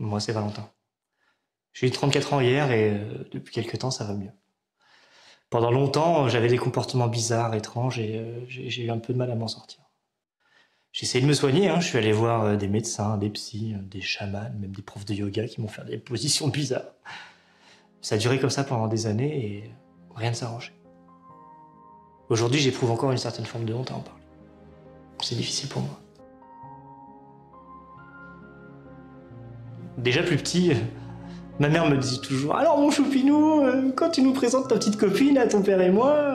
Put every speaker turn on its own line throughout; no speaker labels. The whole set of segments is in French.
Moi, c'est Valentin. J'ai eu 34 ans hier et depuis quelques temps, ça va mieux. Pendant longtemps, j'avais des comportements bizarres, étranges et j'ai eu un peu de mal à m'en sortir. J'ai essayé de me soigner, hein. Je suis allé voir des médecins, des psys, des chamans, même des profs de yoga qui m'ont fait des positions bizarres. Ça a duré comme ça pendant des années et rien ne s'arrangeait. Aujourd'hui, j'éprouve encore une certaine forme de honte à en parler. C'est difficile pour moi. Déjà plus petit, ma mère me disait toujours « Alors mon choupinou, quand tu nous présentes ta petite copine à ton père et moi...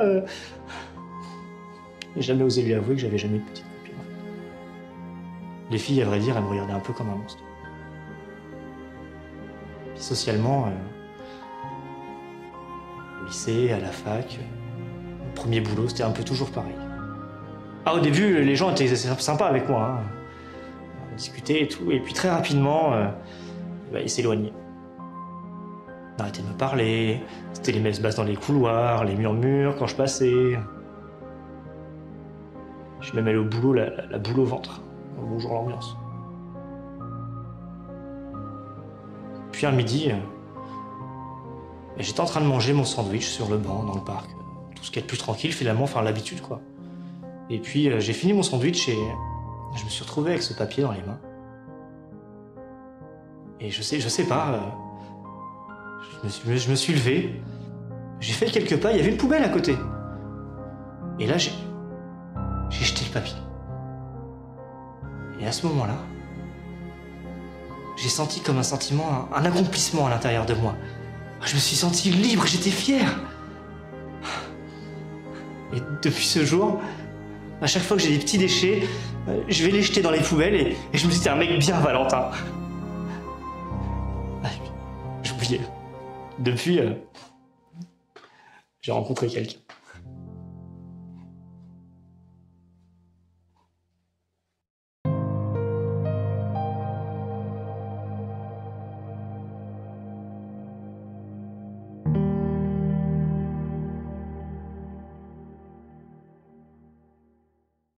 J'ai jamais osé lui avouer que j'avais jamais eu de petite copine. Les filles, à vrai dire, elles me regardaient un peu comme un monstre. Puis socialement, au lycée, à la fac, mon premier boulot, c'était un peu toujours pareil. Ah, au début, les gens étaient sympas avec moi, hein. On discutait et tout, et puis très rapidement, ils s'éloignaient. On arrêtait de me parler, c'était les messes basses dans les couloirs, les murmures quand je passais. Je suis même allé au boulot, la boule au ventre. Bonjour l'ambiance. Puis un midi, j'étais en train de manger mon sandwich sur le banc, dans le parc. Tout ce qu'il y a de plus tranquille, finalement, enfin l'habitude, quoi. Et puis j'ai fini mon sandwich et je me suis retrouvé avec ce papier dans les mains. Et je sais pas, je me suis levé, j'ai fait quelques pas, il y avait une poubelle à côté. Et là, j'ai jeté le papier. Et à ce moment-là, j'ai senti comme un sentiment, un accomplissement à l'intérieur de moi. Je me suis senti libre, j'étais fier. Et depuis ce jour, à chaque fois que j'ai des petits déchets, je vais les jeter dans les poubelles et je me dis, t'es un mec bien, Valentin. Ah, j'oubliais. Depuis, j'ai rencontré quelqu'un.